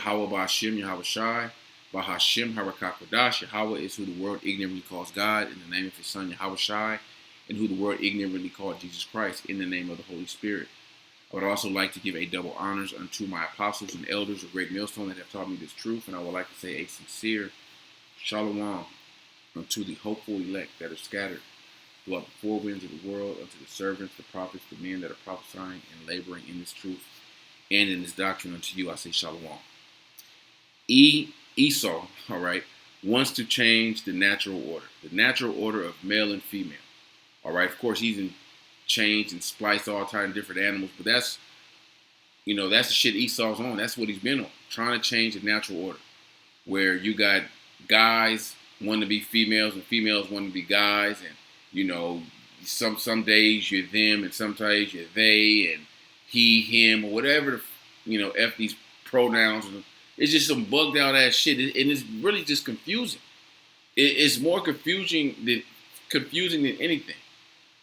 Yahawah Bahasham, Yahawashi, Bahasham, Harakakodash. Yahawah is who the world ignorantly calls God in the name of his son Yahawashi, and who the world ignorantly called Jesus Christ in the name of the Holy Spirit. I would also like to give a double honors unto my apostles and elders of Great Millstone that have taught me this truth, and I would like to say a sincere shalom unto the hopeful elect that are scattered throughout the four winds of the world, unto the servants, the prophets, the men that are prophesying and laboring in this truth and in this doctrine. Unto you I say shalom. Esau, all right, wants to change the natural order of male and female. All right, of course, he's changed and spliced all types of different animals, but that's the shit Esau's on. That's what he's been on, trying to change the natural order, where you got guys wanting to be females and females wanting to be guys, and some days you're them and sometimes you're they and he, him, or whatever f these pronouns. It's just some bugged out ass shit, and it's really just confusing. It's more confusing than anything.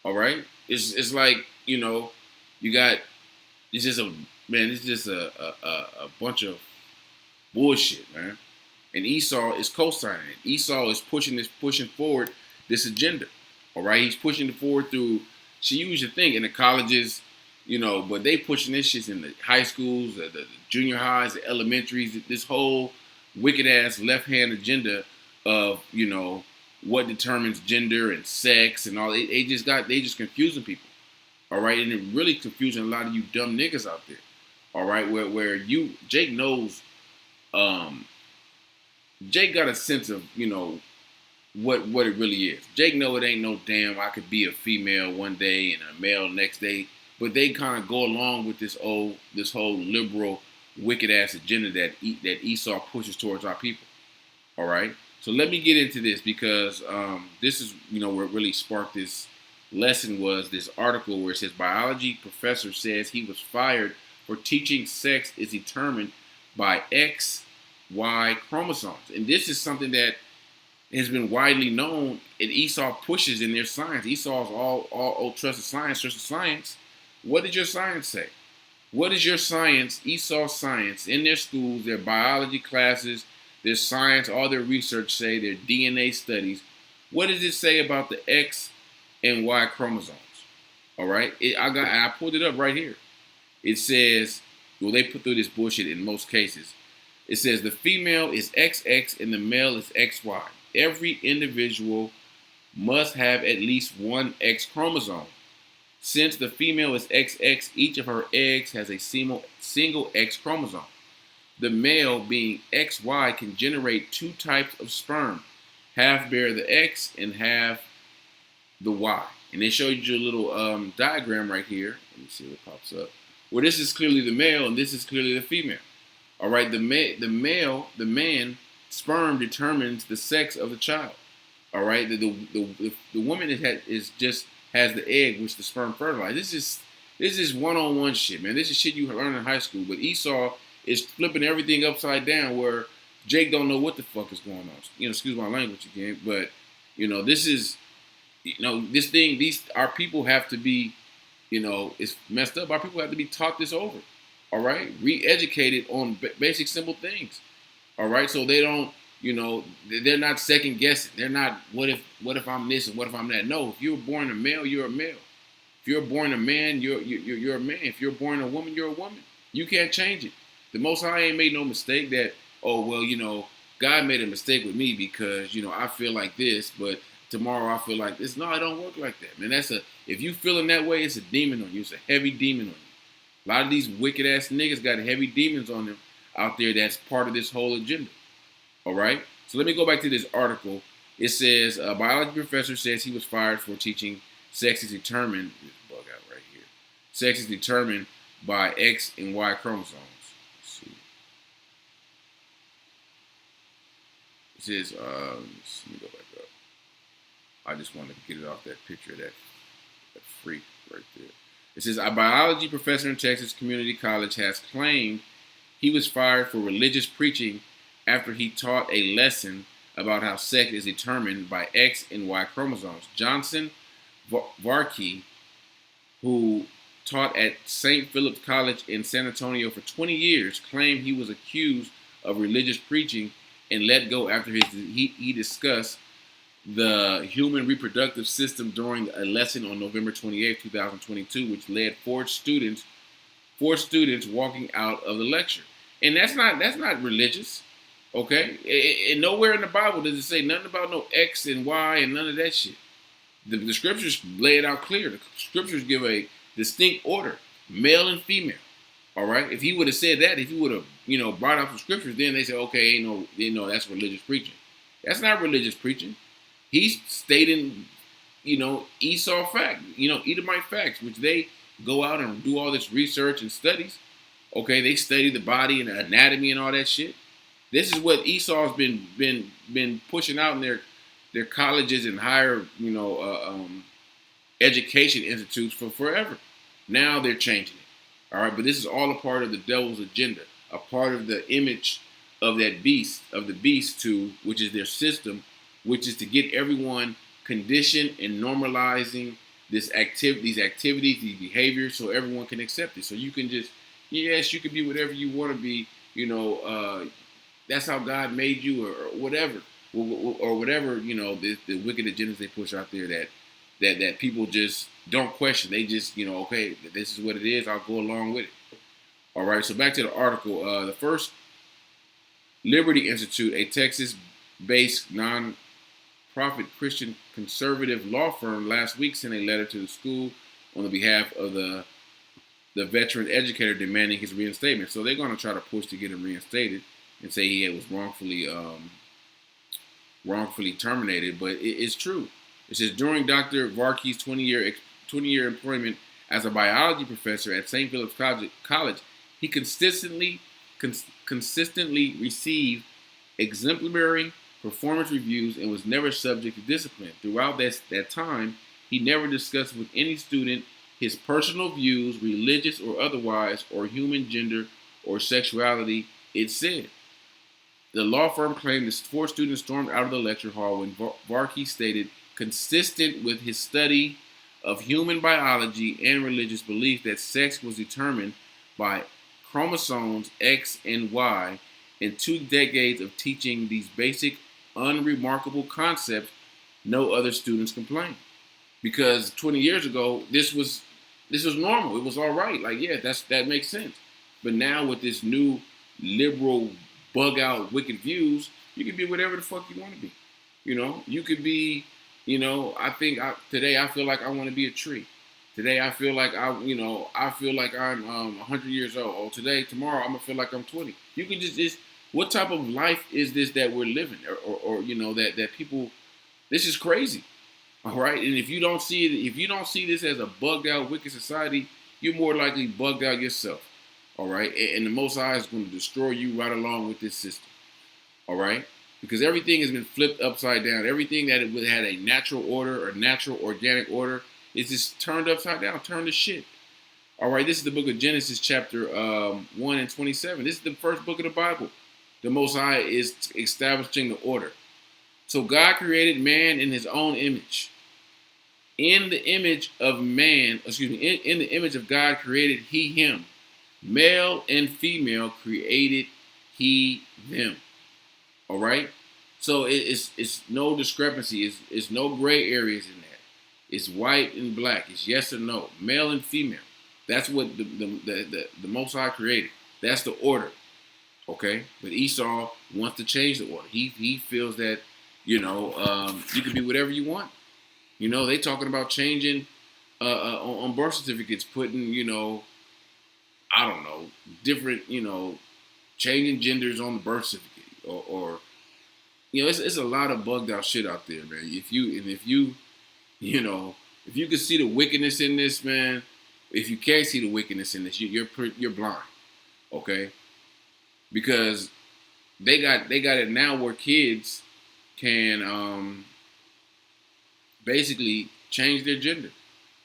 All right, it's like you got it's just a bunch of bullshit, man. And Esau is co-signing it. Esau is pushing forward this agenda. All right, he's pushing it forward through. So you should think in the colleges, but they pushing this shit in the high schools, the junior highs, the elementaries. This whole wicked ass left hand agenda of what determines gender and sex and all. They just confusing people. All right, and it really confusing a lot of you dumb niggas out there. All right, where Jake knows, Jake got a sense of what it really is. Jake know it ain't no damn I could be a female one day and a male next day, but they kind of go along with this whole liberal wicked ass agenda that Esau pushes towards our people. All right, so let me get into this because this is where it really sparked this lesson was this article where it says biology professor says he was fired for teaching sex is determined by XY chromosomes, and this is something that has been widely known, and Esau pushes in their science. Esau's all trusted science. What did your science say? What is your science, Esau's science, in their schools, their biology classes, their science, all their research say, their DNA studies? What does it say about the X and Y chromosomes? All right, I pulled it up right here. It says, well, they put through this bullshit in most cases. It says the female is XX and the male is XY. Every individual must have at least one X chromosome. Since the female is XX, each of her eggs has a single X chromosome. The male, being XY, can generate two types of sperm. Half bear the X and half the Y. And they show you a little diagram right here. Let me see what pops up. Well, this is clearly the male and this is clearly the female. All right, the man sperm determines the sex of the child. All right, the woman has the egg which the sperm fertilizes. This is one-on-one shit, man. This is shit you learn in high school. But Esau is flipping everything upside down where Jake don't know what the fuck is going on. Excuse my language again, but this is this thing. Our people have to be, it's messed up. Our people have to be taught this over. All right, re-educated on basic simple things. All right, so they don't, they're not second guessing. They're not what if I'm this and what if I'm that. No, if you're born a male, you're a male. If you're born a man, you're a man. If you're born a woman, you're a woman. You can't change it. The Most High ain't made no mistake that God made a mistake with me because I feel like this, but tomorrow I feel like this. No, it don't work like that, man. If you feeling that way, it's a demon on you. It's a heavy demon on you. A lot of these wicked ass niggas got heavy demons on them out there that's part of this whole agenda. All right? So let me go back to this article. It says, a biology professor says he was fired for teaching sex is determined, this bug out right here. Sex is determined by X and Y chromosomes. Let's see. It says, let me go back up. I just want to get it off that picture of that freak right there. It says, a biology professor in Texas Community College has claimed he was fired for religious preaching after he taught a lesson about how sex is determined by X and Y chromosomes. Johnson Varkey, who taught at St. Philip's College in San Antonio for 20 years, claimed he was accused of religious preaching and let go after he discussed the human reproductive system during a lesson on November 28, 2022, which led four students walking out of the lecture. And that's not religious. Okay? And nowhere in the Bible does it say nothing about no X and Y and none of that shit. The scriptures lay it out clear. The scriptures give a distinct order, male and female. All right. If he would have said that, if he would have, brought out the scriptures, then they say, okay, that's religious preaching. That's not religious preaching. He's stating, Esau fact, Edomite facts, which they go out and do all this research and studies. Okay, they study the body and the anatomy and all that shit. This is what Esau's been pushing out in their colleges and higher, education institutes for forever. Now they're changing it. All right, but this is all a part of the devil's agenda, a part of the image of that beast, which is their system, which is to get everyone conditioned and normalizing these activities, these behaviors, so everyone can accept it. So you can just, yes, you can be whatever you want to be, that's how God made you, or whatever, or whatever, the wicked agendas they push out there that people just don't question. They just, okay, this is what it is. I'll go along with it. All right. So back to the article. The First Liberty Institute, a Texas-based non-profit Christian conservative law firm, last week sent a letter to the school on the behalf of the veteran educator demanding his reinstatement. So they're going to try to push to get him reinstated and say he was wrongfully terminated. But it's true. It says during Dr. Varkey's 20-year employment as a biology professor at St. Philip's College, he consistently received exemplary performance reviews and was never subject to discipline. Throughout that time, he never discussed with any student his personal views, religious or otherwise, or human gender or sexuality, it said. The law firm claimed that 4 students stormed out of the lecture hall when Varkey stated, consistent with his study of human biology and religious belief, that sex was determined by chromosomes X and Y. In 2 decades of teaching these basic, unremarkable concepts, no other students complained. Because 20 years ago, this was normal. It was all right. Like, yeah, that makes sense. But now with this new liberal, bug out, wicked views, you can be whatever the fuck you want to be. You could be, today I feel like I want to be a tree. Today I feel like I'm 100 years old. Or tomorrow I'm gonna feel like I'm 20. You can just what type of life is this that we're living, or that people? This is crazy. All right, and if you don't see this as a bugged out, wicked society, you're more likely bugged out yourself. All right, and the Most High is going to destroy you right along with this system. All right, because everything has been flipped upside down. Everything that it had a natural order or natural organic order is just turned upside down, turned to shit. All right, this is the book of Genesis, chapter 1 and 27. This is the first book of the Bible. The Most High is establishing the order. So God created man in his own image. In the image of man, in the image of God created he him. Male and female created he them. All right? So it's no discrepancy. It's no gray areas in that. It's white and black. It's yes or no. Male and female. That's what the Most High created. That's the order. Okay? But Esau wants to change the order. He feels that, you can be whatever you want. They talking about changing on birth certificates, putting, I don't know, different, changing genders on the birth certificate, or it's a lot of bugged out shit out there, man. If you can see the wickedness in this, man, if you can't see the wickedness in this, you're blind, okay? Because they got it now where kids can basically change their gender,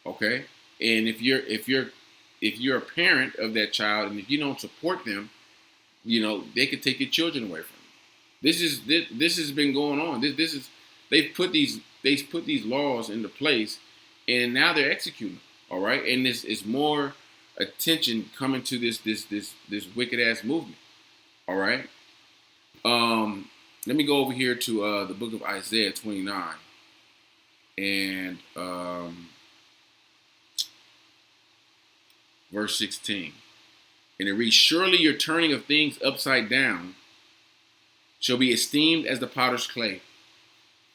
okay? And if you're a parent of that child, and if you don't support them, they could take your children away from you. This has been going on. They've put these laws into place, and now they're executing. All right, and this is more attention coming to this wicked ass movement. All right, Let me go over here to the book of Isaiah 29 and verse 16. And it reads, surely your turning of things upside down shall be esteemed as the potter's clay.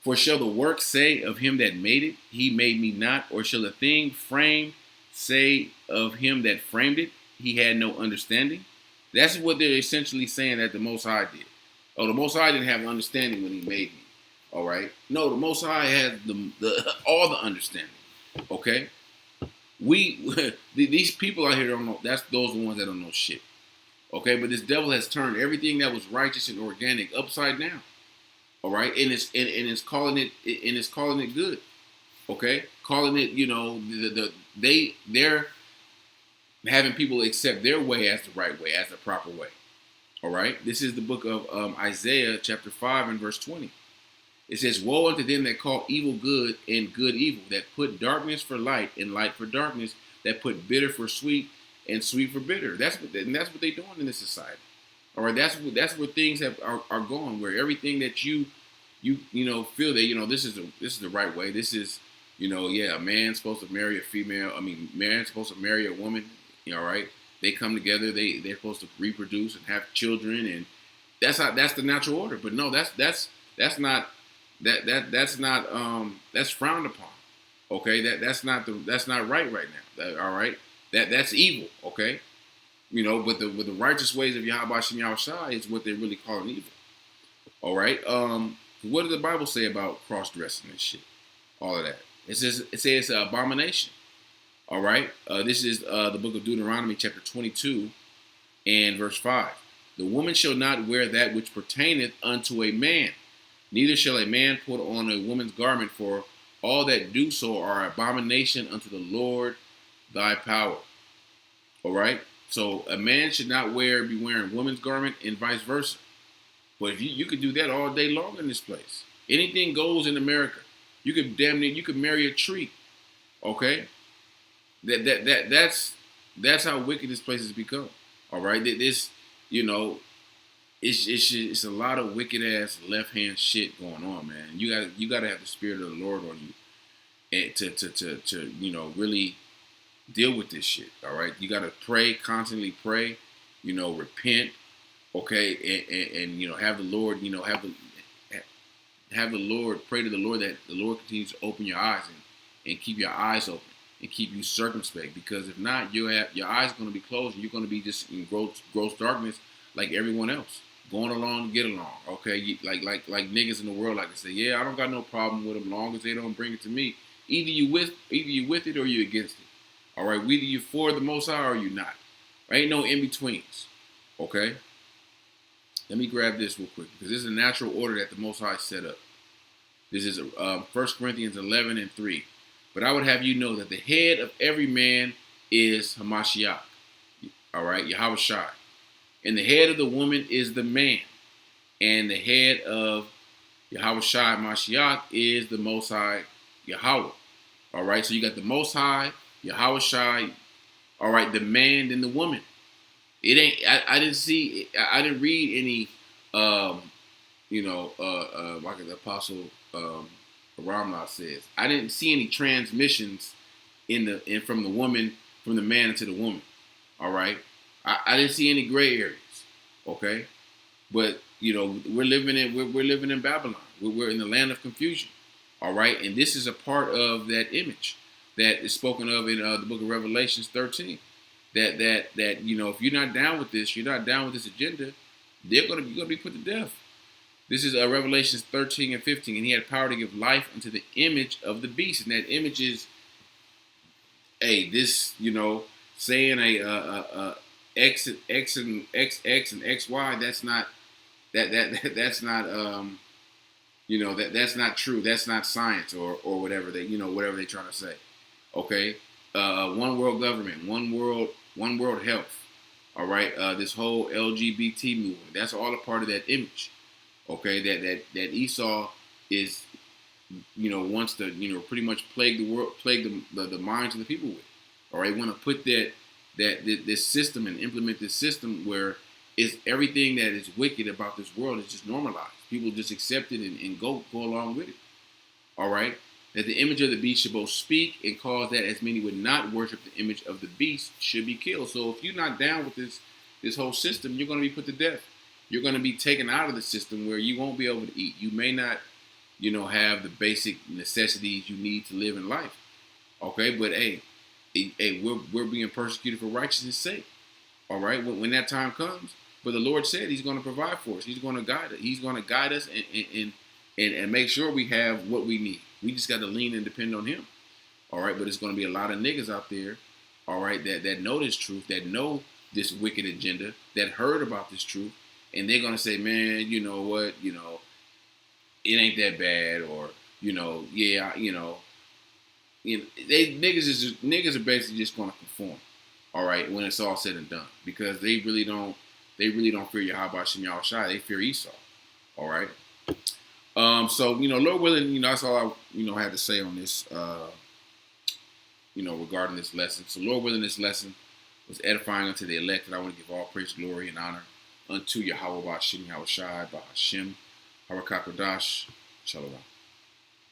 For shall the work say of him that made it, he made me not? Or shall the thing framed say of him that framed it, he had no understanding? That's what they're essentially saying that the Most High did. Oh, the Most High didn't have understanding when he made me. All right? No, the Most High has the all the understanding. Okay? These people out here don't know. Those are the ones that don't know shit. Okay? But this devil has turned everything that was righteous and organic upside down. All right? And it's calling it good. Okay? Calling it, they're having people accept their way as the right way, as the proper way. All right? This is the book of Isaiah chapter 5 and verse 20. It says, woe unto them that call evil good and good evil, that put darkness for light and light for darkness, that put bitter for sweet and sweet for bitter. That's what they're doing in this society. All right? That's where things are going, where everything that you feel that, this is the right way. This is, a man's supposed to marry a female. I mean, man's supposed to marry a woman. All right? They come together. They're supposed to reproduce and have children, and that's the natural order. But no, that's not that's frowned upon. Okay, that's not right now. All right, that's evil. Okay, but the righteous ways of Yahawashi and Yahawashi is what they're really calling evil. All right. What does the Bible say about cross dressing and shit? All of that. It says it's an abomination. All right. This is the book of Deuteronomy, chapter 22, and verse 5. The woman shall not wear that which pertaineth unto a man, neither shall a man put on a woman's garment, for all that do so are abomination unto the Lord thy power. All right. So a man should not be wearing woman's garment, and vice versa. But if you could do that all day long in this place. Anything goes in America. You could marry a tree. Okay. That's how wicked this place has become. All right, it's a lot of wicked ass left hand shit going on, man. You gotta have the spirit of the Lord on you, and to really deal with this shit. All right, you gotta pray, constantly pray, repent, okay, and have the Lord, have the Lord, pray to the Lord that the Lord continues to open your eyes and keep your eyes open and keep you circumspect, because if not, your eyes are going to be closed and you're going to be just in gross darkness like everyone else, going along to get along. Okay, like niggas in the world like to say, yeah, I don't got no problem with them, long as they don't bring it to me. Either you with it or you against it. All right, either you for the Most High or you not. There ain't no in betweens. Okay. Let me grab this real quick, because this is a natural order that the Most High set up. This is 1 Corinthians 11 and 3. But I would have you know that the head of every man is Hamashiach. All right, Yahawashi. And the head of the woman is the man. And the head of Yahawashi Mashiach is the Most High Yahawah. All right, so you got the Most High, Yahawashi, all right, the man, then the woman. It ain't, I didn't read any, like the Apostle Ramla says, I didn't see any transmissions from the man to the woman. All right, I didn't see any gray areas. Okay, but we're living in Babylon. We're in the land of confusion. All right, and this is a part of that image that is spoken of in the book of Revelations 13. That if you're not down with this, agenda, you're gonna be put to death. This is Revelations 13 and 15, and he had power to give life unto the image of the beast, and that image is, saying a X and XY. That's not that's not true. That's not science or whatever whatever they're trying to say. Okay, one world government, one world health. All right, this whole LGBT movement. That's all a part of that image. Okay, that Esau is, wants to, pretty much plague the world, plague the minds of the people with. All right, want to put this system and implement this system where is everything that is wicked about this world is just normalized. People just accept it and go along with it. All right? That the image of the beast should both speak and cause that as many would not worship the image of the beast should be killed. So if you're not down with this whole system, you're going to be put to death. You're going to be taken out of the system where you won't be able to eat. You may not, have the basic necessities you need to live in life. Okay, but hey, we're being persecuted for righteousness' sake. All right, when that time comes, but the Lord said He's going to provide for us. He's going to guide us. He's going to guide us and make sure we have what we need. We just got to lean and depend on Him. All right, but it's going to be a lot of niggas out there, all right, that know this truth, that know this wicked agenda, that heard about this truth, and they're going to say, man, you know what, it ain't that bad, or yeah, niggas are basically just going to conform. All right, when it's all said and done, because they really don't fear Yahawashi and Yahawashi. They fear Esau. All right. So Lord willing, that's all I had to say on this. Regarding this lesson. So Lord willing, this lesson was edifying unto the elect, and I want to give all praise, glory, and honor unto Yahawah, Bahasham, Yahawashi, Bahasham, Harakakodash, Shalom.